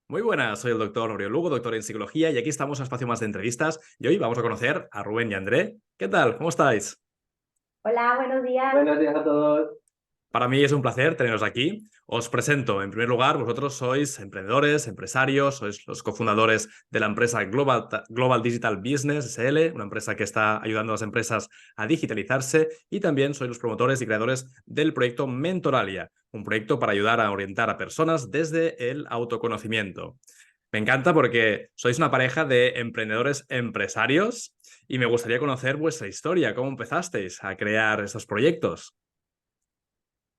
Muy buenas, soy el doctor Oriol Lugo, doctor en psicología, y aquí estamos en un espacio más de entrevistas. Y hoy vamos a conocer a Rubén y André. ¿Qué tal? ¿Cómo estáis? Hola, buenos días. Buenos días a todos. Para mí es un placer teneros aquí. Os presento, en primer lugar, vosotros sois emprendedores, empresarios, sois los cofundadores de la empresa Global Digital Business SL, una empresa que está ayudando a las empresas a digitalizarse, y también sois los promotores y creadores del proyecto Mentoralia, un proyecto para ayudar a orientar a personas desde el autoconocimiento. Me encanta porque sois una pareja de emprendedores empresarios y me gustaría conocer vuestra historia, cómo empezasteis a crear estos proyectos.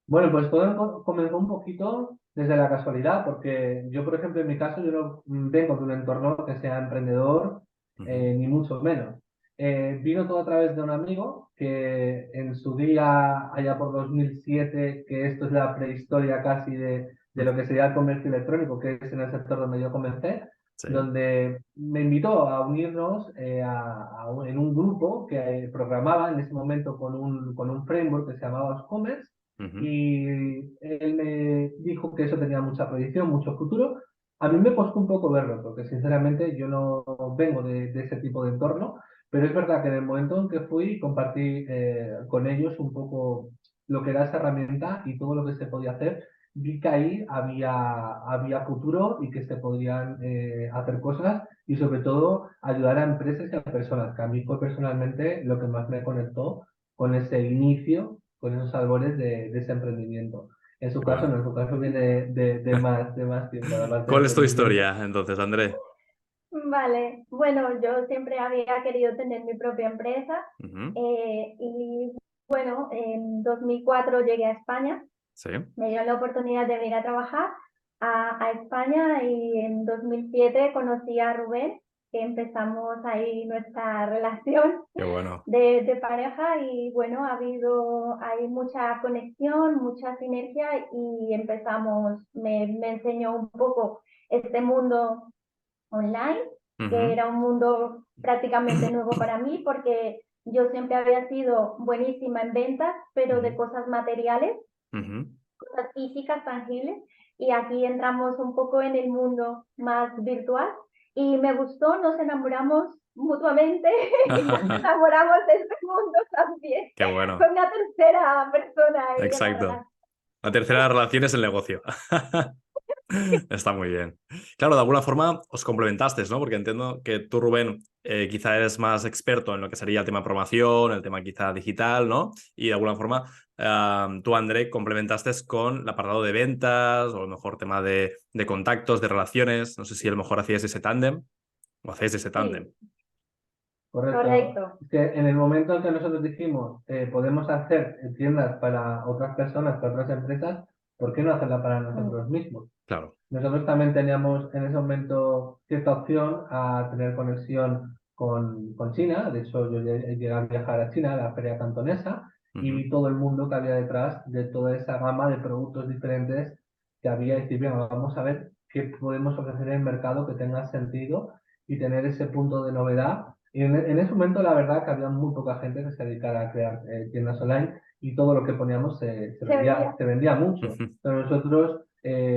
Bueno, pues todo comenzó un poquito desde la casualidad, porque yo, por ejemplo, en mi caso, yo no vengo de un entorno que sea emprendedor, Ujú. ni mucho menos. Vino todo a través de un amigo que en su día, allá por 2007, que esto es la prehistoria casi de lo que sería el comercio electrónico, que es en el sector donde yo comencé, Sí. donde me invitó a unirnos en un grupo que programaba en ese momento con un framework que se llamaba Oscommerce, Ujú. y él me dijo que eso tenía mucha proyección, mucho futuro. A mí me costó un poco verlo, porque sinceramente yo no vengo de ese tipo de entorno, pero es verdad que en el momento en que fui compartí con ellos un poco lo que era esa herramienta y todo lo que se podía hacer. Vi que ahí había futuro y que se podían hacer cosas y sobre todo ayudar a empresas y a personas, que a mí fue personalmente lo que más me conectó con ese inicio, con esos albores de ese emprendimiento. En su Qué caso, bueno. no, en su caso viene de más tiempo, la parte de ¿Cuál es tu emprendimiento. historia, entonces, André? Vale, bueno, yo siempre había querido tener mi propia empresa Ujú. y bueno, en 2004 llegué a España, Sí. me dio la oportunidad de venir a trabajar a España y en 2007 conocí a Rubén, que empezamos ahí nuestra relación Qué bueno. de pareja y bueno, hay mucha conexión, mucha sinergia y empezamos, me enseñó un poco este mundo online, que Ujú. era un mundo prácticamente nuevo para mí porque yo siempre había sido buenísima en ventas, pero de Ujú. cosas materiales, Ujú. cosas físicas, tangibles, y aquí entramos un poco en el mundo más virtual y me gustó, nos enamoramos mutuamente y nos enamoramos de este mundo también. Qué Fue bueno. una tercera persona ahí en la Exacto. relación. La tercera relación es el negocio. Está muy bien. Claro, de alguna forma os complementasteis, ¿no? Porque entiendo que tú, Rubén, quizá eres más experto en lo que sería el tema programación, el tema quizá digital, ¿no? Y de alguna forma tú, André, complementasteis con el apartado de ventas o a lo mejor tema de contactos, de relaciones. No sé si a lo mejor hacíais ese tándem o hacéis ese tándem. Sí, Correcto. correcto. Es que en el momento en que nosotros dijimos, podemos hacer tiendas para otras personas, para otras empresas, ¿por qué no hacerla para Mm. nosotros mismos? Claro. Nosotros también teníamos en ese momento cierta opción a tener conexión con China. De hecho, yo llegué a viajar a China, a la feria cantonesa, y Ujú. vi todo el mundo que había detrás de toda esa gama de productos diferentes que había. Y decir, bien, vamos a ver qué podemos ofrecer en el mercado que tenga sentido y tener ese punto de novedad. Y en ese momento, la verdad, que había muy poca gente que se dedicara a crear tiendas online y todo lo que poníamos Se veía. se vendía mucho. Ujú. Pero nosotros,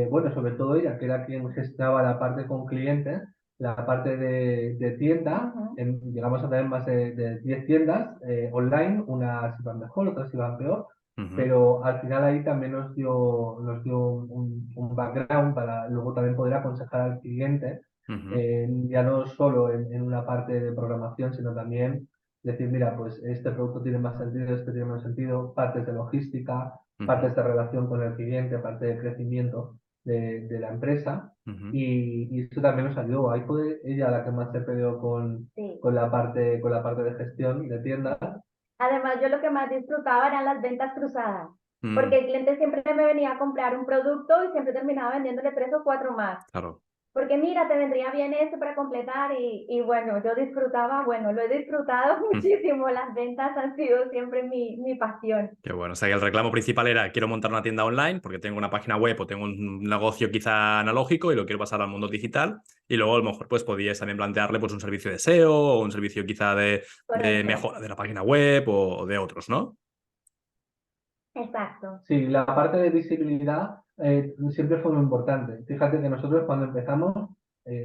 bueno, sobre todo ella, que era quien gestionaba la parte con clientes, la parte de tienda, Ujú. llegamos a tener más de 10 tiendas online, unas iban mejor, otras iban peor, Ujú. pero al final ahí también nos dio un background para luego también poder aconsejar al cliente, Ujú. ya no solo en una parte de programación, sino también decir, mira, pues este producto tiene más sentido, este tiene menos sentido, partes de logística, Ujú. partes de relación con el cliente, parte de crecimiento de la empresa. Ujú. Y esto también nos ayudó. Ahí fue ella la que más se peleó Sí. con la parte de gestión de tiendas. Además, yo lo que más disfrutaba eran las ventas cruzadas, Mm. porque el cliente siempre me venía a comprar un producto y siempre terminaba vendiéndole tres o cuatro más. Claro. Porque mira, te vendría bien este para completar y bueno, yo disfrutaba, bueno, lo he disfrutado muchísimo. Las ventas han sido siempre mi pasión. Qué bueno. O sea, que el reclamo principal era quiero montar una tienda online porque tengo una página web o tengo un negocio quizá analógico y lo quiero pasar al mundo digital. Y luego a lo mejor pues podíais también plantearle pues un servicio de SEO o un servicio quizá de Correcto. mejora de la página web o de otros, ¿no? Exacto. Sí, la parte de visibilidad siempre fue muy importante. Fíjate que nosotros cuando empezamos,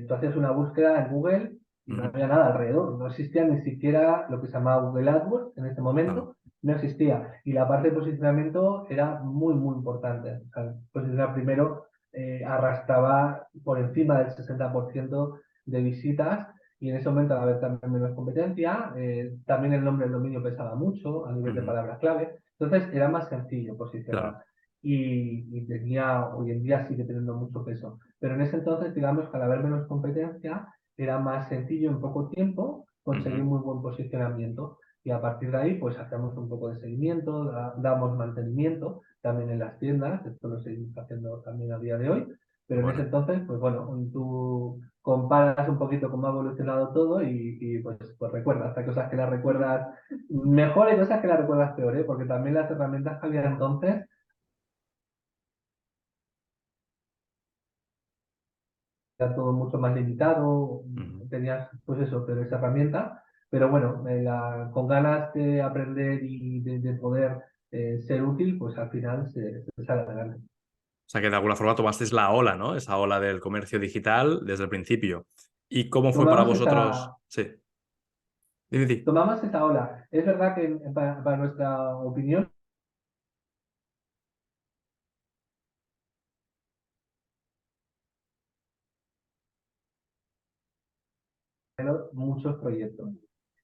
tú hacías una búsqueda en Google y no había nada alrededor, no existía ni siquiera lo que se llamaba Google AdWords en ese Claro. momento, no existía. Y la parte de posicionamiento era muy, muy importante. O sea, posicionar primero arrastraba por encima del 60% de visitas y en ese momento, al haber también menos competencia, también el nombre del dominio pesaba mucho a nivel de palabra clave. Entonces era más sencillo posicionar Claro. y tenía, hoy en día sigue teniendo mucho peso. Pero en ese entonces, digamos que al haber menos competencia, era más sencillo en poco tiempo conseguir muy buen posicionamiento. Y a partir de ahí, pues hacemos un poco de seguimiento, damos mantenimiento también en las tiendas, esto lo seguimos haciendo también a día de hoy. Pero en ese Bueno, entonces, pues bueno, tú comparas un poquito cómo ha evolucionado todo y pues recuerdas, hay cosas que las recuerdas mejor y cosas que las recuerdas peor, ¿eh? Porque también las herramientas que había entonces era todo mucho más limitado, tenías pues eso, pero esa herramienta, pero bueno, con ganas de aprender y de poder ser útil, pues al final se sale adelante. o sea que de alguna forma tomasteis la ola, ¿no? Esa ola del comercio digital desde el principio. ¿Y cómo fue para Tomamos vosotros? Sí, dime, dime. tomamos esa ola. Es verdad que para nuestra opinión, muchos proyectos.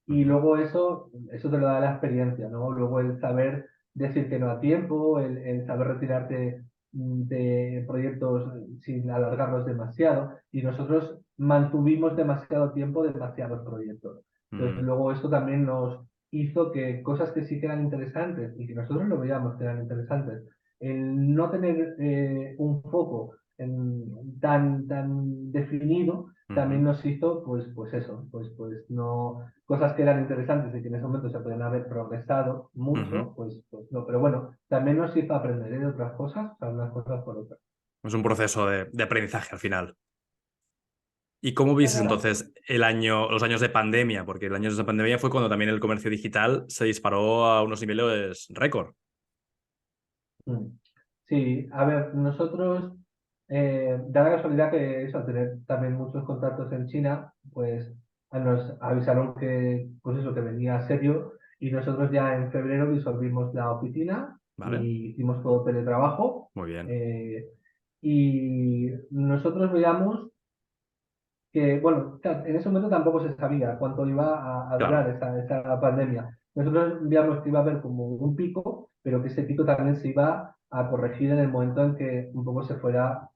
Y Ujú. luego eso te lo da la experiencia, ¿no? Luego el saber decir que no a tiempo, el saber retirarte de proyectos sin alargarlos demasiado. Y nosotros mantuvimos demasiado tiempo demasiados proyectos. Entonces, Mm, luego esto también nos hizo que cosas que sí que eran interesantes y que nosotros lo veíamos que eran interesantes, el no tener un foco tan definido también ujú, nos hizo, pues eso, pues no, cosas que eran interesantes y que en ese momento se podían haber progresado ujú. mucho, pues no, pero bueno, también nos hizo aprender de otras cosas, o sea, unas cosas por otras. Es un proceso de aprendizaje al final. ¿Y cómo viste Exacto. entonces los años de pandemia? Porque el año de pandemia fue cuando también el comercio digital se disparó a unos niveles récord. Mm. Sí, a ver, nosotros, da la casualidad que eso, al tener también muchos contactos en China, pues nos avisaron que, pues eso, que venía serio y nosotros ya en febrero disolvimos la oficina ¿Vale? y hicimos todo teletrabajo. Muy bien. eh, y nosotros veíamos que, bueno, claro, en ese momento tampoco se sabía cuánto iba a durar Claro. esa pandemia. Nosotros veíamos que iba a haber como un pico, pero que ese pico también se iba a corregir en el momento en que un poco se fuera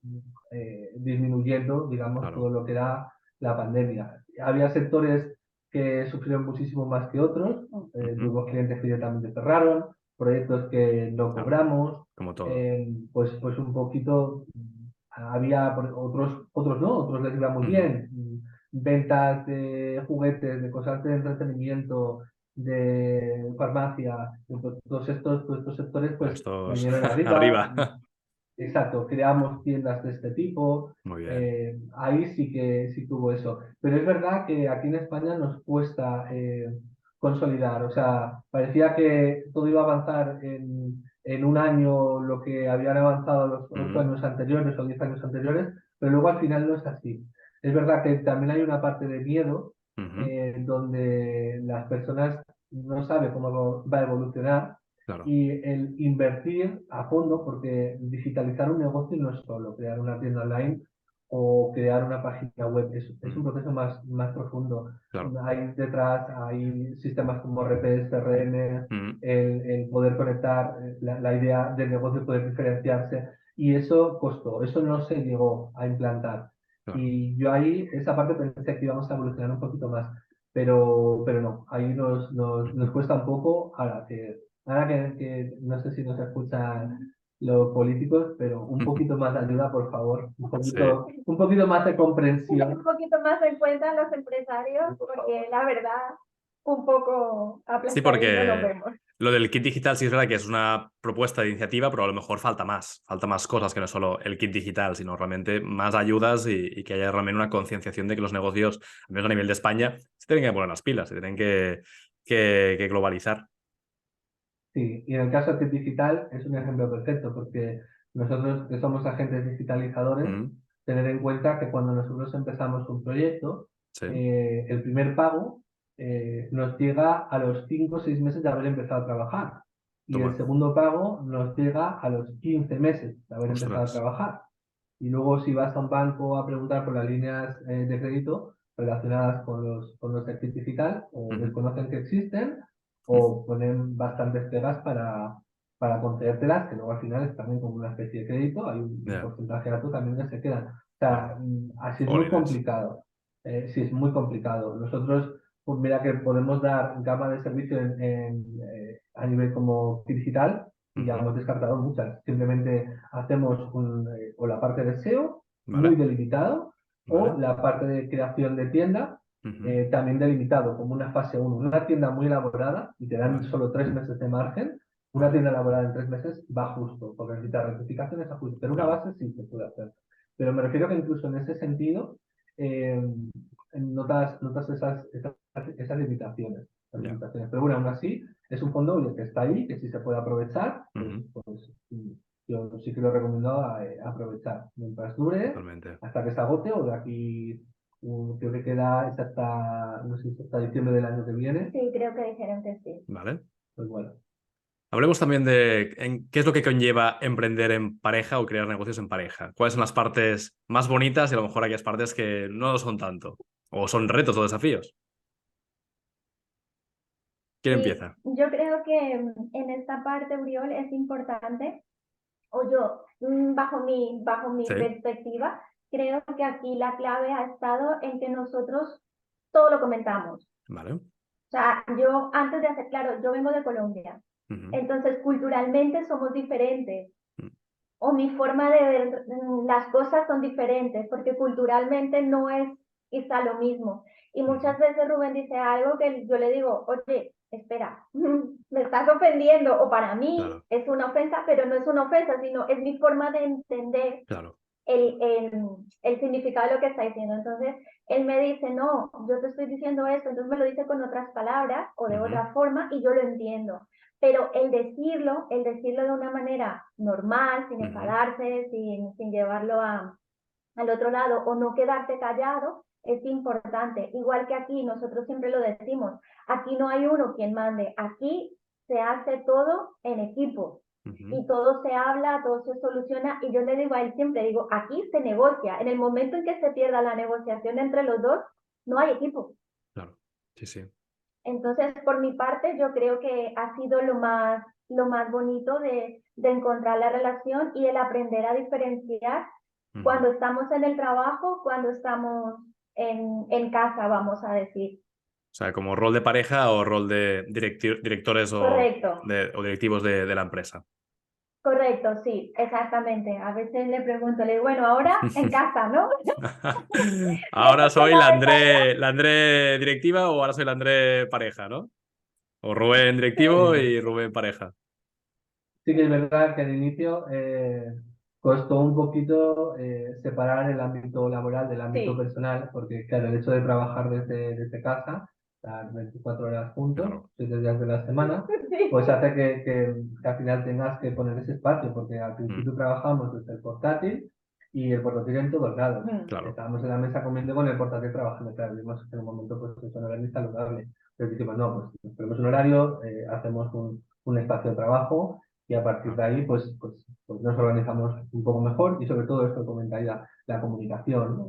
disminuyendo, digamos, todo Claro. lo que era la pandemia. Había sectores que sufrieron muchísimo más que otros, Ujú. tuvimos clientes que directamente cerraron, proyectos que no Claro. cobramos, Como todo. pues un poquito había otros no, otros les iba muy Ujú. bien. Ventas de juguetes, de cosas de entretenimiento, de farmacia, todos estos sectores pues Estos vinieron arriba. arriba. Exacto, creamos tiendas de este tipo. Muy bien. Ahí sí que hubo eso. Pero es verdad que aquí en España nos cuesta consolidar. O sea, parecía que todo iba a avanzar en un año lo que habían avanzado los 8 Ujú, años anteriores o 10 años anteriores, pero luego al final no es así. Es verdad que también hay una parte de miedo ujú. donde las personas no saben cómo va a evolucionar Claro. y el invertir a fondo, porque digitalizar un negocio no es solo crear una tienda online o crear una página web, es un Mm, proceso más profundo. claro. Hay detrás, hay sistemas como RP, CRM, Mm, el poder conectar, la idea del negocio, poder diferenciarse, y eso costó, eso no se llegó a implantar. claro. Y yo ahí, esa parte pensé que íbamos a evolucionar un poquito más, pero no, ahí nos cuesta un poco. Ahora que no sé si nos escuchan los políticos, pero un poquito más de ayuda, por favor, Sí. un poquito más de Tener comprensión. un poquito más en cuenta a los empresarios, Por porque favor. la verdad, un poco Sí, aplastaditos nos porque vemos. lo del kit digital sí es verdad que es una propuesta de iniciativa, pero a lo mejor falta más cosas que no solo el kit digital, sino realmente más ayudas y que haya realmente una concienciación de que los negocios, al menos a nivel de España, se tienen que poner las pilas, se tienen que globalizar. Sí, y en el caso del digital es un ejemplo perfecto, porque Nosotros que somos agentes digitalizadores, tener en cuenta que cuando nosotros empezamos un proyecto, Sí, el primer pago nos llega a los 5 o 6 meses de haber empezado a trabajar. Y el toma. segundo pago nos llega a los 15 meses de haber empezado a Ostras. trabajar. Y luego si vas a un banco a preguntar por las líneas de crédito relacionadas con los certificados y tal, o Ujú, desconocen que existen, ujú. o ponen bastantes pegas para concedértelas, que luego al final es también como una especie de crédito, hay un Ya, porcentaje alto también que se quedan. O ya. sea, así es muy Jolines. complicado. Sí, es muy complicado. Nosotros, pues mira que podemos dar gama de servicio a nivel como digital y ya Ujú. hemos descartado muchas. Simplemente hacemos o la parte de SEO muy Vale, delimitado o vale. la parte de creación de tienda Ujú. también delimitado, como una fase uno. Una tienda muy elaborada y te dan Vale, solo 3 meses de margen. Una vale. tienda elaborada en 3 meses va justo, porque necesita rectificaciones a justo. Pero una Claro. base sí se puede hacer. Pero me refiero que incluso en ese sentido eh, notas esas limitaciones. Esas Ya. limitaciones. Pero bueno, aún así, es un fondo oye, que está ahí, que si se puede aprovechar, Ujú. pues yo sí que lo recomiendo aprovechar. Mientras dure, Totalmente. hasta que se agote o de aquí, creo que queda es hasta, no sé, hasta diciembre del año que viene. Sí, creo que dijeron que sí. Vale. Pues bueno. Hablemos también de qué es lo que conlleva emprender en pareja o crear negocios en pareja. ¿Cuáles son las partes más bonitas y a lo mejor aquellas partes que no lo son tanto? ¿O son retos o desafíos? ¿Quién Sí, empieza? yo creo que en esta parte, Uriol, es importante, o yo, bajo mi Sí, perspectiva, creo que aquí la clave ha estado en que nosotros todo lo comentamos. vale. O sea, yo antes de hacer, claro, yo vengo de Colombia, Ujú. entonces culturalmente somos diferentes, Mm. o mi forma de ver las cosas son diferentes, porque culturalmente no es quizá lo mismo. Y Ujú. muchas veces Rubén dice algo que yo le digo, oye, espera, me estás ofendiendo, o para mí Claro, es una ofensa, pero no es una ofensa, sino es mi forma de entender claro. el, el, el significado de lo que está diciendo. Entonces, él me dice, no, yo te estoy diciendo esto, entonces me lo dice con otras palabras o de Ujú. otra forma y yo lo entiendo. Pero el decirlo de una manera normal, sin Ujú. enfadarse, sin llevarlo al otro lado o no quedarte callado, es importante. Igual que aquí, nosotros siempre lo decimos, aquí no hay uno quien mande, aquí se hace todo en equipo Ujú. y todo se habla, todo se soluciona y yo le digo a él siempre, digo, aquí se negocia. En el momento en que se pierda la negociación entre los dos, no hay equipo. Claro. Sí, sí. Entonces, por mi parte, yo creo que ha sido lo más bonito de encontrar la relación y el aprender a diferenciar Ujú. cuando estamos en el trabajo, cuando estamos en casa, vamos a decir. O sea, como rol de pareja o rol de directores Correcto, o directivos de la empresa. correcto, sí, exactamente. A veces le pregunto, le digo, bueno, ahora en casa, ¿no? Ahora Después de soy la mentalidad. La André directiva o ahora soy la André pareja, ¿no? O Rubén directivo Sí, y Rubén pareja. sí que es verdad que al inicio costó un poquito separar el ámbito laboral del ámbito Sí. personal, porque claro, el hecho de trabajar desde casa, las 24 horas juntos, Claro. 7 días de la semana, pues Sí. hace que al final tengas que poner ese espacio, porque al Mm. principio trabajamos desde el portátil y el portátil en todos lados. Mm. Claro. Estábamos en la mesa comiendo con el portátil trabajando, claro, vimos que en un momento pues eso no era ni saludable. Entonces dijimos, no, pues nos ponemos un horario, hacemos un espacio de trabajo y a partir Ah. de ahí pues nos organizamos un poco mejor y sobre todo esto que comentáis, la comunicación.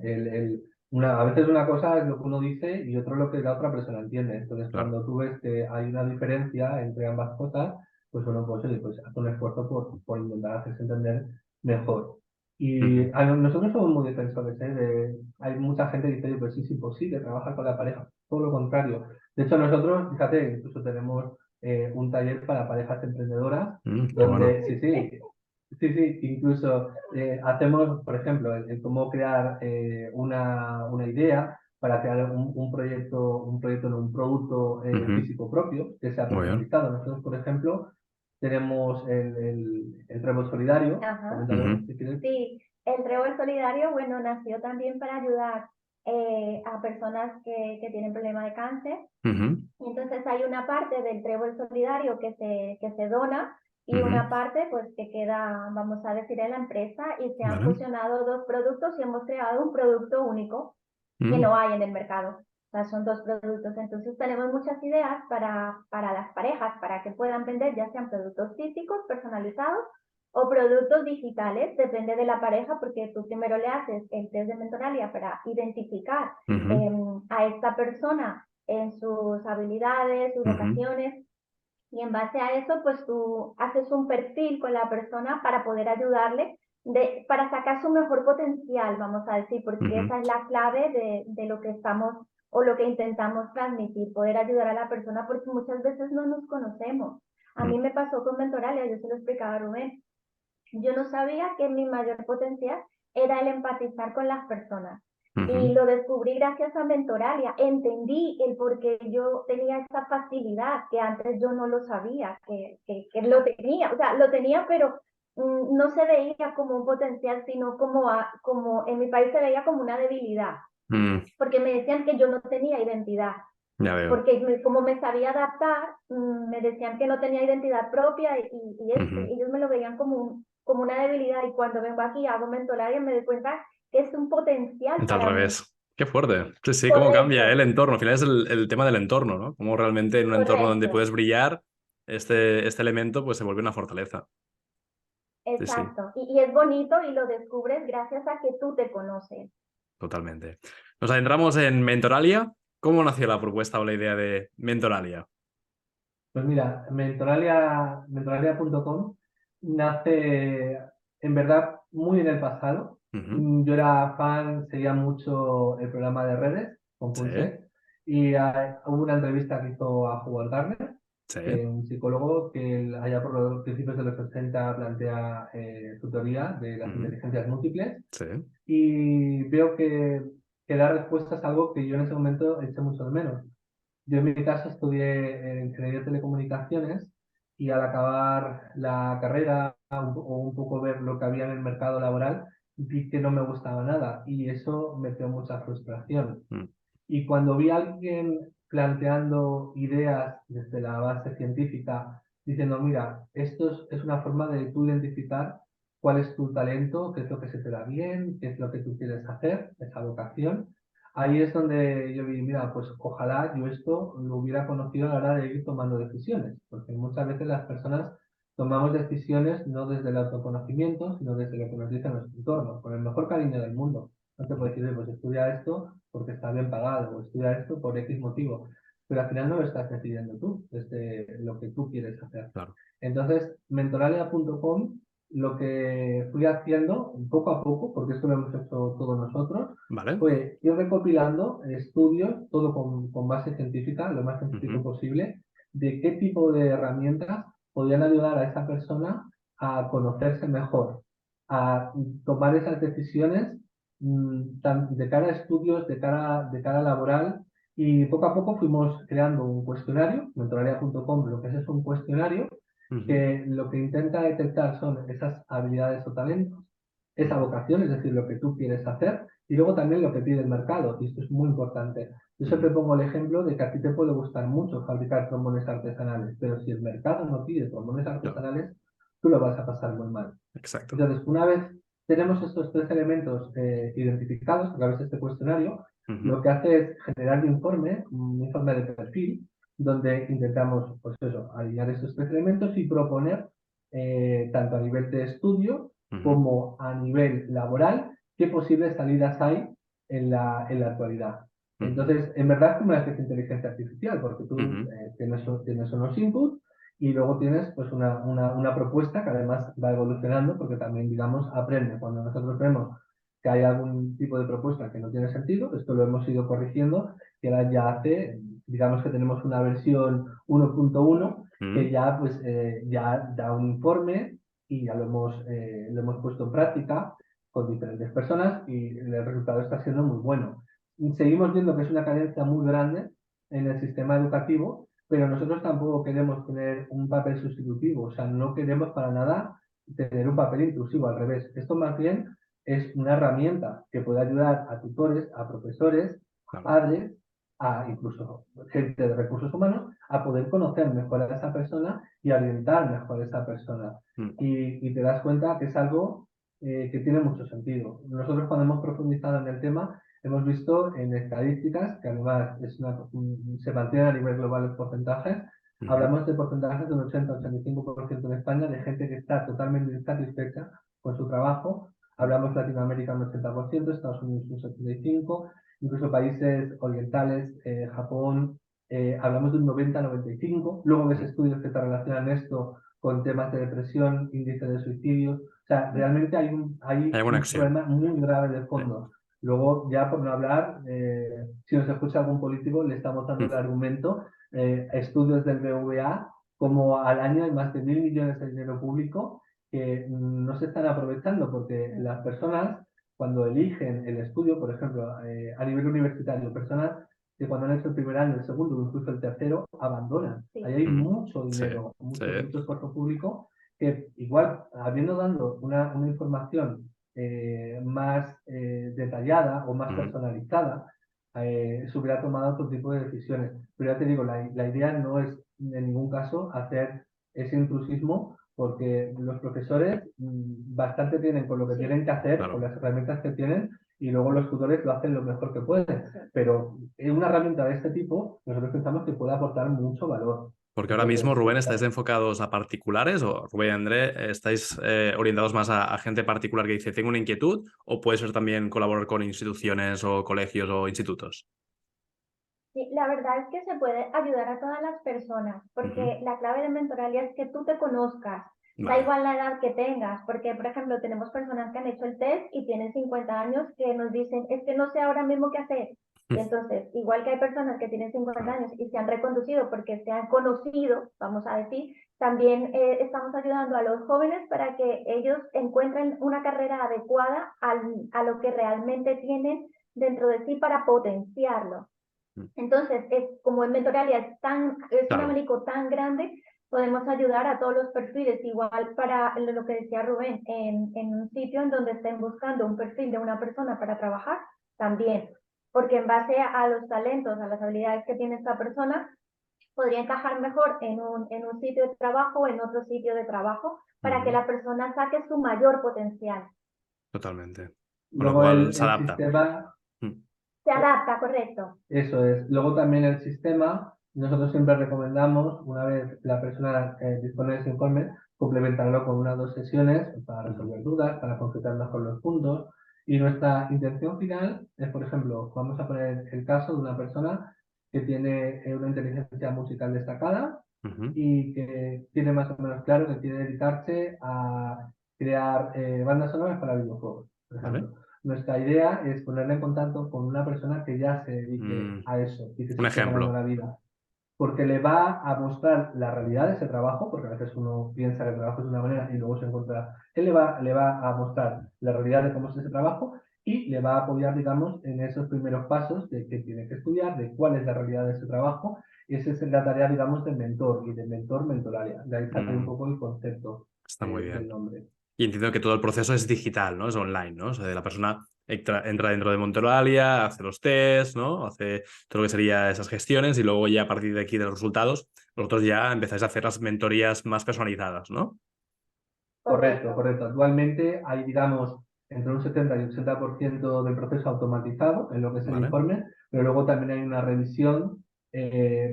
A veces una cosa es lo que uno dice y otro lo que la otra persona entiende. Entonces Claro. cuando tú ves que hay una diferencia entre ambas cosas, pues uno pues, oye, pues hace un esfuerzo por intentar hacerse entender mejor. Y Ujú. nosotros somos muy defensores, ¿eh? Hay mucha gente que dice, "Oye, pues sí, es imposible trabajar con la pareja". Todo lo contrario. De hecho, nosotros, fíjate, incluso tenemos un taller para parejas emprendedoras, Qué bueno. donde sí, incluso hacemos, por ejemplo, el cómo crear una idea para crear un proyecto, no, un producto Ujú. físico propio que sea Muy bien. personalizado. Nosotros, por ejemplo, tenemos el Trébol Solidario, Ajá. coméntalo Ujú. si quieres. Sí, el Trébol Solidario, bueno, nació también para ayudar a personas que tienen problemas de cáncer. Ujú. Entonces hay una parte del Trébol Solidario que se dona y una parte pues que queda, vamos a decir, en la empresa y se han Vale. fusionado dos productos y hemos creado un producto único que Mm, no hay en el mercado. O sea, son dos productos. Entonces tenemos muchas ideas para las parejas, para que puedan vender ya sean productos físicos, personalizados o productos digitales, depende de la pareja, porque tú primero le haces el test de mentoralia para identificar ujú, a esta persona en sus habilidades, sus ujú, vocaciones, y en base a eso, pues tú haces un perfil con la persona para poder ayudarle, para sacar su mejor potencial, vamos a decir, porque ujú, esa es la clave de lo que estamos o lo que intentamos transmitir, poder ayudar a la persona, porque muchas veces no nos conocemos. A mm, mí me pasó con Mentoralia, yo se lo explicaba a Rubén, yo no sabía que mi mayor potencial era el empatizar con las personas. Y ujú, lo descubrí gracias a Mentoralia. Entendí el por qué yo tenía esa facilidad, que antes yo no lo sabía, que lo tenía. O sea, lo tenía, pero no se veía como un potencial, sino como en mi país se veía como una debilidad. mm, Porque me decían que yo no tenía identidad ya veo. porque como me sabía adaptar, me decían que no tenía identidad propia Ujú. ellos me lo veían como una debilidad y cuando vengo aquí hago mentolaria me doy cuenta que es un potencial Es al para mí. revés. Qué fuerte. Sí, sí, cómo cambia el Correcto, entorno. Al final es el tema del entorno, ¿no? Cómo realmente en un entorno donde correcto, puedes brillar, este elemento pues se vuelve una fortaleza. Sí, sí, exacto. Y es bonito y lo descubres gracias a que tú te conoces. totalmente. Nos adentramos en Mentoralia. ¿Cómo nació la propuesta o la idea de Mentoralia? Pues mira, mentoralia.com nace en verdad muy en el pasado. Ujú, Yo era fan, seguía mucho el programa de redes con sí, Pulse y hubo una entrevista que hizo a Howard Gardner, sí, un psicólogo que allá por los principios de los 80 plantea su teoría de las ujú, inteligencias múltiples sí, y veo que da respuestas a algo que yo en ese momento eché mucho de menos. Yo en mi caso estudié en ingeniería de telecomunicaciones y al acabar la carrera o un poco ver lo que había en el mercado laboral, vi que no me gustaba nada y eso me dio mucha frustración. mm, Y cuando vi a alguien planteando ideas desde la base científica, diciendo, mira, es una forma de tú identificar cuál es tu talento, qué es lo que se te da bien, qué es lo que tú quieres hacer, esa vocación. Ahí es donde yo vi, mira, pues ojalá yo esto lo hubiera conocido a la hora de ir tomando decisiones, porque muchas veces las personas tomamos decisiones no desde el autoconocimiento, sino desde lo que nos dice nuestro entorno, con el mejor cariño del mundo. No te mm, puedes decir, pues estudia esto porque está bien pagado o estudia esto por X motivo, pero al final no lo estás decidiendo tú, desde lo que tú quieres hacer. claro. Entonces, mentoralia.com, lo que fui haciendo poco a poco, porque esto lo hemos hecho todos nosotros, Vale. fue ir recopilando estudios, todo con base científica, lo más científico Ujú, posible, de qué tipo de herramientas podían ayudar a esa persona a conocerse mejor, a tomar esas decisiones de cara a estudios, de cara laboral, y poco a poco fuimos creando un cuestionario, mentoralia.com, lo que es un cuestionario ujú, que lo que intenta detectar son esas habilidades o talentos, esa ujú, vocación, es decir, lo que tú quieres hacer, y luego también lo que pide el mercado, y esto es muy importante. Yo siempre ujú, pongo el ejemplo de que a ti te puede gustar mucho fabricar trombones artesanales, pero si el mercado no pide trombones claro, artesanales, tú lo vas a pasar muy mal. exacto. Entonces, una vez tenemos estos tres elementos identificados a través de este cuestionario, Ujú, lo que hace es generar un informe de perfil, donde intentamos, pues eso, alinear estos tres elementos y proponer, tanto a nivel de estudio ujú, como a nivel laboral, qué posibles salidas hay en la actualidad. ujú, Entonces, en verdad es como una especie de inteligencia artificial, porque tú ujú, tienes unos inputs y luego tienes pues una propuesta que además va evolucionando porque también, digamos, aprende. Cuando nosotros vemos que hay algún tipo de propuesta que no tiene sentido, esto lo hemos ido corrigiendo y ahora ya digamos que tenemos una versión 1.1 que ujú, ya pues ya da un informe y ya lo hemos puesto en práctica con diferentes personas y el resultado está siendo muy bueno. Seguimos viendo que es una carencia muy grande en el sistema educativo, pero nosotros tampoco queremos tener un papel sustitutivo, o sea, no queremos para nada tener un papel intrusivo, al revés. Esto más bien es una herramienta que puede ayudar a tutores, a profesores, a claro. padres, a incluso gente de recursos humanos, a poder conocer mejor a esa persona y orientar mejor a esa persona. Y te das cuenta que es algo que tiene mucho sentido. Nosotros cuando hemos profundizado en el tema, hemos visto en estadísticas, que además se mantienen a nivel global los porcentajes, hablamos de porcentajes de un 80-85% en España de gente que está totalmente insatisfecha con su trabajo. Hablamos Latinoamérica un 80%, Estados Unidos un 75%, incluso países orientales, Japón, hablamos de un 90-95%. Luego ves estudios que te relacionan esto con temas de depresión, índice de suicidios. O sea, realmente hay Hay un conexión. problema muy grave de fondo. Luego, ya por no hablar, si nos escucha algún político, le estamos dando el argumento, estudios del BVA, como al año hay más de 1.000 millones de dinero público que no se están aprovechando porque las personas, cuando eligen el estudio, por ejemplo, a nivel universitario, personas que cuando han hecho el primer año, el segundo o incluso el tercero, abandonan. Sí. Ahí hay mucho dinero, Sí. mucho esfuerzo público, que igual, habiendo dado una información más detallada o más personalizada, se hubiera tomado otro tipo de decisiones. Pero ya te digo, la idea no es en ningún caso hacer ese intrusismo, porque los profesores bastante tienen con lo que tienen que hacer, Claro. con las herramientas que tienen, y luego los tutores lo hacen lo mejor que pueden. Pero una herramienta de este tipo, nosotros pensamos que puede aportar mucho valor. Porque ahora mismo, Rubén, ¿estáis enfocados a particulares o Rubén y André, estáis orientados más a gente particular que dice, tengo una inquietud, o puede ser también colaborar con instituciones o colegios o institutos? Sí, la verdad es que se puede ayudar a todas las personas, porque la clave de mentoralia es que tú te conozcas, da Vale. igual la edad que tengas, porque por ejemplo tenemos personas que han hecho el test y tienen 50 años que nos dicen, es que no sé ahora mismo qué hacer. Y entonces, igual que hay personas que tienen 50 años y se han reconducido porque se han conocido, vamos a decir, también estamos ayudando a los jóvenes para que ellos encuentren una carrera adecuada a lo que realmente tienen dentro de sí para potenciarlo. Entonces, como en Mentoralia es un abanico tan grande, podemos ayudar a todos los perfiles, igual para lo que decía Rubén, en un sitio en donde estén buscando un perfil de una persona para trabajar, también, porque en base a los talentos, a las habilidades que tiene esta persona, podría encajar mejor en un sitio de trabajo o en otro sitio de trabajo para que la persona saque su mayor potencial. Totalmente. Con lo Luego cual se el adapta. sistema, Se adapta, correcto. eso es. Luego también el sistema, nosotros siempre recomendamos, una vez la persona dispone de ese informe, complementarlo con 1 o 2 sesiones para resolver dudas, para concretar mejor los puntos. Y nuestra intención final es, por ejemplo, vamos a poner el caso de una persona que tiene una inteligencia musical destacada y que tiene más o menos claro que quiere dedicarse a crear bandas sonoras para videojuegos, por ejemplo. ¿Vale? Nuestra idea es ponerle en contacto con una persona que ya se dedique a eso y que se Un esté ganando ejemplo. la vida. Porque le va a mostrar la realidad de ese trabajo, porque a veces uno piensa que el trabajo es de una manera y luego se encuentra. Él le va a mostrar la realidad de cómo es ese trabajo y le va a apoyar, digamos, en esos primeros pasos de qué tiene que estudiar, de cuál es la realidad de ese trabajo. Y esa es la tarea, digamos, del mentor y de mentoralia. De ahí sale un poco el concepto Está muy del bien. nombre. Y entiendo que todo el proceso es digital, ¿no? Es online, ¿no? O sea, la persona entra dentro de Montelalia, hace los tests, ¿no? Hace todo lo que sería esas gestiones y luego ya a partir de aquí de los resultados, vosotros ya empezáis a hacer las mentorías más personalizadas, ¿no? Correcto, correcto. Actualmente hay, digamos, entre un 70 y un 80% del proceso automatizado en lo que es el Vale. informe, pero luego también hay una revisión,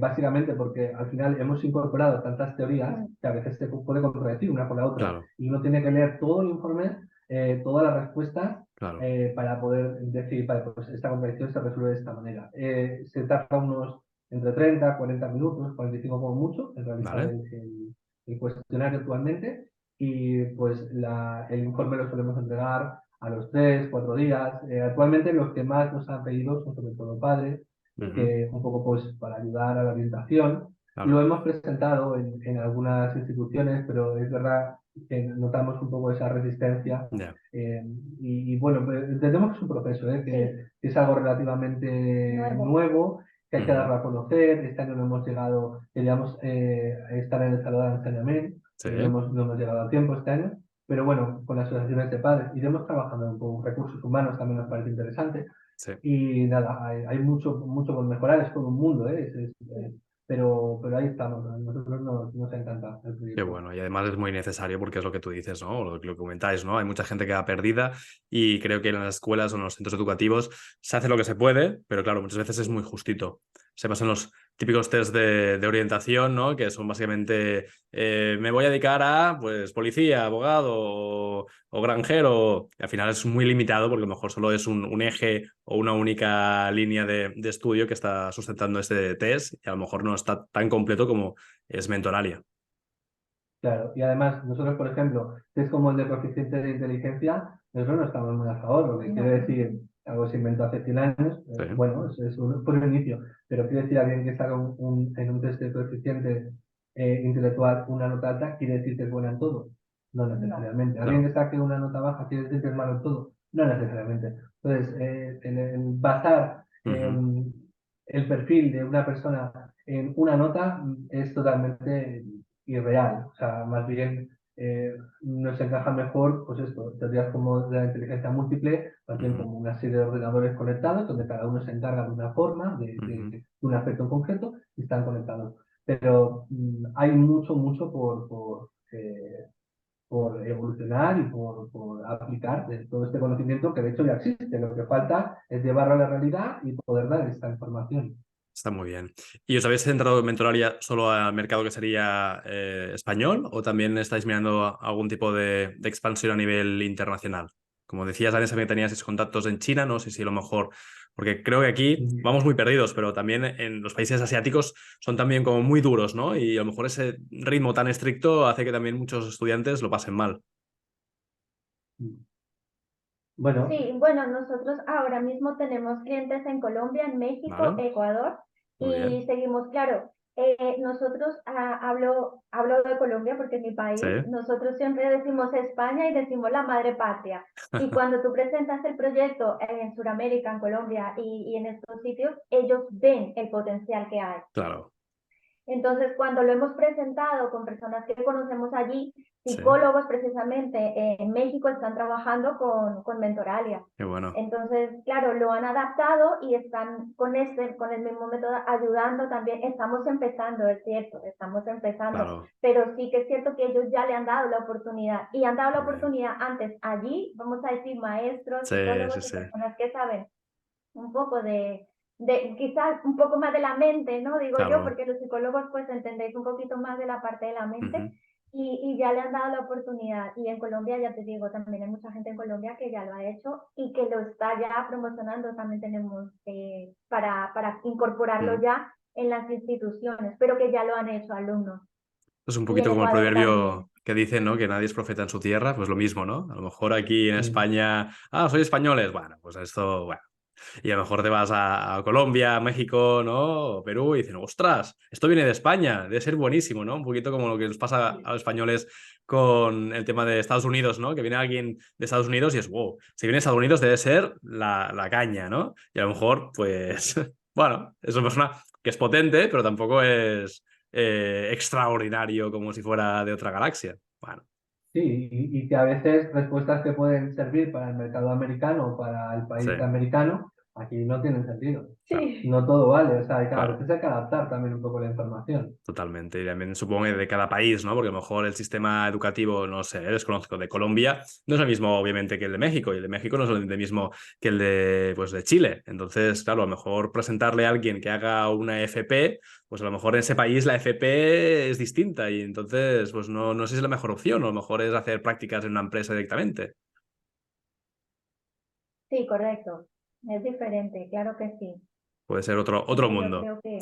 básicamente porque al final hemos incorporado tantas teorías que a veces se puede contradecir una con la otra Claro, y uno tiene que leer todo el informe, todas las respuestas claro. para poder decir, vale, pues esta contradicción se resuelve de esta manera. Se tarda unos entre 30, 40 minutos, 45 como mucho en realizar Vale. el cuestionario actualmente y pues el informe lo solemos entregar a los 3, 4 días. Actualmente los que más nos han pedido son sobre todo padres, que un poco pues para ayudar a la orientación. Claro. Lo hemos presentado en algunas instituciones, pero es verdad que notamos un poco esa resistencia. Ya. Y bueno, entendemos que es un proceso, que es algo relativamente nuevo, que hay que darlo a conocer. Este año no hemos llegado, queríamos estar en el Salón de Enseñamiento, Sí. pero no hemos llegado a tiempo este año. Pero bueno, con las asociaciones de padres iremos trabajando un poco. Recursos humanos también nos parece interesante. Sí. Y nada, hay mucho, mucho por mejorar, es todo un mundo, ¿eh? Pero ahí estamos, a nosotros nos encanta el Qué proyecto. bueno, y además es muy necesario porque es lo que tú dices, ¿no? Lo que comentáis, ¿no? Hay mucha gente que va perdida y creo que en las escuelas o en los centros educativos se hace lo que se puede, pero claro, muchas veces es muy justito. Se pasan los típicos test de orientación, ¿no? Que son básicamente, me voy a dedicar a, pues, policía, abogado o granjero. Y al final es muy limitado porque a lo mejor solo es un eje o una única línea de estudio que está sustentando este test y a lo mejor no está tan completo como es Mentoralia. Claro, y además, nosotros, por ejemplo, que es como el de coeficiente de inteligencia, nosotros no estamos muy a favor, lo que quiere decir, algo se inventó hace 100 años, Sí. bueno, por un inicio, pero quiere decir alguien que saca en un test de coeficiente intelectual una nota alta, quiere decir que es buena en todo, no necesariamente. Alguien No. que saque una nota baja, quiere decir que es malo en todo, no necesariamente. Entonces, el basar Ujú. el perfil de una persona en una nota es totalmente irreal. O sea, más bien nos encaja mejor, pues esto, teorías como de la inteligencia múltiple, más bien Ujú. como una serie de ordenadores conectados, donde cada uno se encarga de una forma, Ujú. de un aspecto en concreto, y están conectados. Pero hay mucho, mucho por evolucionar y por aplicar de todo este conocimiento que de hecho ya existe. Lo que falta es llevarlo a la realidad y poder dar esta información. Está muy bien. ¿Y os habéis centrado en Mentoralia solo al mercado que sería español o también estáis mirando algún tipo de expansión a nivel internacional? Como decías, Vanessa, que tenías esos contactos en China, no sé si a lo mejor, porque creo que aquí vamos muy perdidos, pero también en los países asiáticos son también como muy duros, ¿no? Y a lo mejor ese ritmo tan estricto hace que también muchos estudiantes lo pasen mal. Bueno, Sí, bueno, nosotros ahora mismo tenemos clientes en Colombia, en México, ¿Vale? Ecuador Muy y bien. seguimos, claro, nosotros hablo de Colombia porque es mi Sí. país, nosotros siempre decimos España y decimos la madre patria. Y cuando tú presentas el proyecto en Sudamérica, en Colombia y en estos sitios, ellos ven el potencial que hay. Claro. Entonces, cuando lo hemos presentado con personas que conocemos allí, Sí. psicólogos precisamente en México están trabajando con Mentoralia. Qué bueno. Entonces, claro, lo han adaptado y están con el mismo método ayudando también. Estamos empezando, es cierto, estamos empezando, Claro. pero sí que es cierto que ellos ya le han dado la oportunidad y han dado la Muy bien. oportunidad antes allí, vamos a decir, maestros, Sí, sí, psicólogos y sí. personas que saben un poco de quizás un poco más de la mente, ¿no? Digo yo, Claro. porque los psicólogos pues entendéis un poquito más de la parte de la mente Ujú. y ya le han dado la oportunidad. Y en Colombia, ya te digo, también hay mucha gente en Colombia que ya lo ha hecho y que lo está ya promocionando. También tenemos para incorporarlo Mm. ya en las instituciones, pero que ya lo han hecho alumnos. Es un Y en poquito como el Ecuador proverbio también. que dice, ¿no? Que nadie es profeta en su tierra, pues lo mismo, ¿no? A lo mejor aquí en sí. España, soy españoles, bueno, pues esto, bueno. Y a lo mejor te vas a Colombia, México, ¿no? O Perú y dicen, ostras, esto viene de España, debe ser buenísimo, ¿no? Un poquito como lo que nos pasa a los españoles con el tema de Estados Unidos, ¿no? Que viene alguien de Estados Unidos y es, wow, si viene de Estados Unidos debe ser la caña, ¿no? Y a lo mejor, pues, bueno, es una persona que es potente, pero tampoco es extraordinario como si fuera de otra galaxia. Bueno, Sí, y que a veces respuestas que pueden servir para el mercado americano o para el sí, país americano, aquí no tienen sentido. claro. Sí, No todo vale, o sea, a Claro. veces hay que adaptar también un poco la información. Totalmente. Y también supongo que de cada país, ¿no? Porque a lo mejor el sistema educativo, no sé, desconozco, de Colombia no es el mismo, obviamente, que el de México. Y el de México no es el mismo que el de, pues, de Chile. Entonces, claro, a lo mejor presentarle a alguien que haga una FP, pues a lo mejor en ese país la FP es distinta. Y entonces, pues no sé si es la mejor opción. O a lo mejor es hacer prácticas en una empresa directamente. sí, correcto. Es diferente, claro que sí. Puede ser otro Eso yo mundo. creo que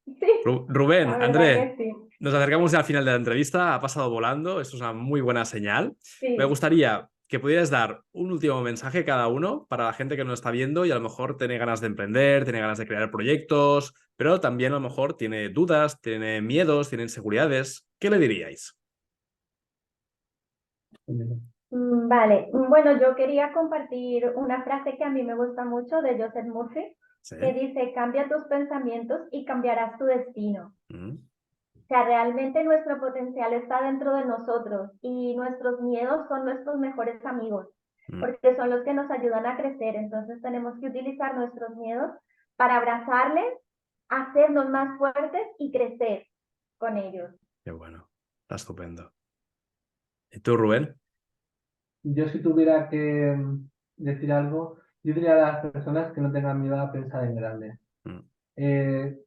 sí, Rubén, la verdad André, que sí. nos acercamos ya al final de la entrevista, ha pasado volando, esto es una muy buena señal. Me Sí. gustaría que pudieras dar un último mensaje cada uno para la gente que nos está viendo y a lo mejor tiene ganas de emprender, tiene ganas de crear proyectos, pero también a lo mejor tiene dudas, tiene miedos, tiene inseguridades. ¿Qué le diríais? Vale, bueno, yo quería compartir una frase que a mí me gusta mucho de Joseph Murphy, Sí. que dice, cambia tus pensamientos y cambiarás tu destino. Mm. O sea, realmente nuestro potencial está dentro de nosotros y nuestros miedos son nuestros mejores amigos. porque son los que nos ayudan a crecer. Entonces tenemos que utilizar nuestros miedos para abrazarles, hacernos más fuertes y crecer con ellos. Qué bueno, está estupendo. ¿Y tú, Rubén? Yo si tuviera que decir algo, yo diría a las personas que no tengan miedo a pensar en grande. Mm,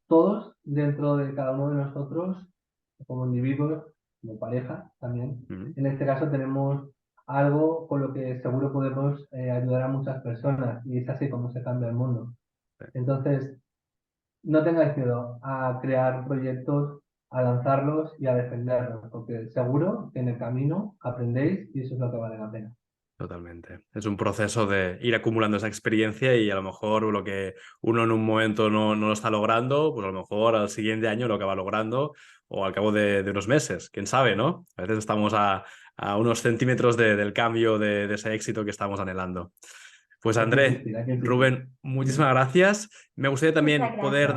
Todos dentro de cada uno de nosotros, como individuos, como pareja también, mm. en este caso tenemos algo con lo que seguro podemos ayudar a muchas personas y es así como se cambia el mundo. Sí, Entonces, no tengáis miedo a crear proyectos, a lanzarlos y a defenderlos, porque seguro que en el camino aprendéis y eso es lo que vale la pena. totalmente. Es un proceso de ir acumulando esa experiencia y a lo mejor lo que uno en un momento no lo está logrando, pues a lo mejor al siguiente año lo acaba logrando o al cabo de unos meses, quién sabe, ¿no? A veces estamos a unos centímetros del cambio de ese éxito que estamos anhelando. Pues Hay que André, insistir, hay que insistir. Rubén, muchísimas gracias. Me gustaría Muchas también poder gracias.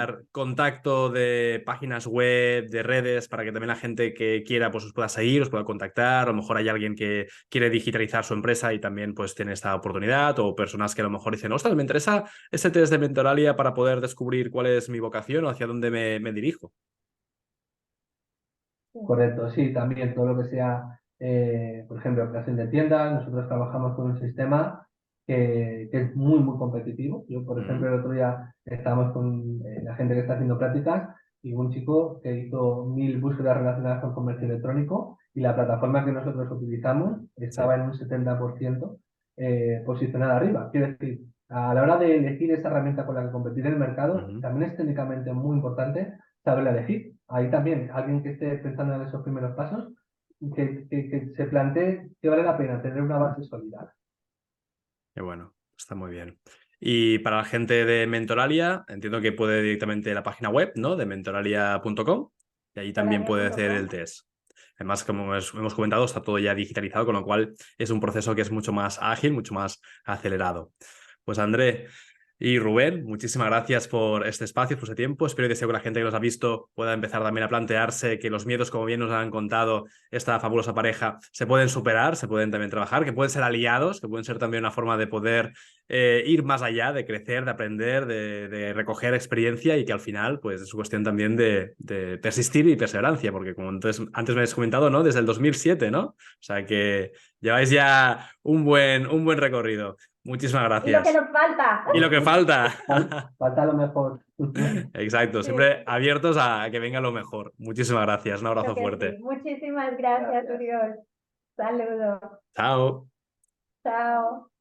dar contacto de páginas web, de redes, para que también la gente que quiera pues os pueda seguir, os pueda contactar. A lo mejor hay alguien que quiere digitalizar su empresa y también pues tiene esta oportunidad, o personas que a lo mejor dicen, ostras, me interesa ese test de Mentoralia para poder descubrir cuál es mi vocación o hacia dónde me dirijo. Correcto, sí, también todo lo que sea, por ejemplo, creación de tiendas, nosotros trabajamos con un sistema que es muy, muy competitivo. Yo, por ejemplo, Mm, el otro día estábamos con la gente que está haciendo prácticas y un chico que hizo 1000 búsquedas relacionadas con comercio electrónico y la plataforma que nosotros utilizamos sí. estaba en un 70% posicionada arriba. Quiero decir, a la hora de elegir esa herramienta con la que competir en el mercado, Ujú. también es técnicamente muy importante saberla elegir. Ahí también, alguien que esté pensando en esos primeros pasos, que se plantee que vale la pena tener una base sólida. Qué bueno, está muy bien. Y para la gente de Mentoralia, entiendo que puede directamente a la página web, ¿no? De mentoralia.com y ahí también puede hacer Mentoralia.com. el test. Además, como hemos comentado, está todo ya digitalizado, con lo cual es un proceso que es mucho más ágil, mucho más acelerado. Pues André y Rubén, muchísimas gracias por este espacio, por este tiempo. Espero y deseo que la gente que los ha visto pueda empezar también a plantearse que los miedos, como bien nos han contado esta fabulosa pareja, se pueden superar, se pueden también trabajar, que pueden ser aliados, que pueden ser también una forma de poder ir más allá, de crecer, de aprender, de recoger experiencia y que al final pues es cuestión también de persistir y perseverancia, porque como antes me has comentado, ¿no? Desde el 2007, ¿no? O sea que lleváis ya un buen recorrido. Muchísimas Y lo que gracias. nos falta. Y lo que falta. Falta lo mejor. Exacto, Sí, siempre abiertos a que venga lo mejor. Muchísimas gracias, un creo abrazo que sí. fuerte. Muchísimas gracias, Uriol. Saludos. Chao. Chao.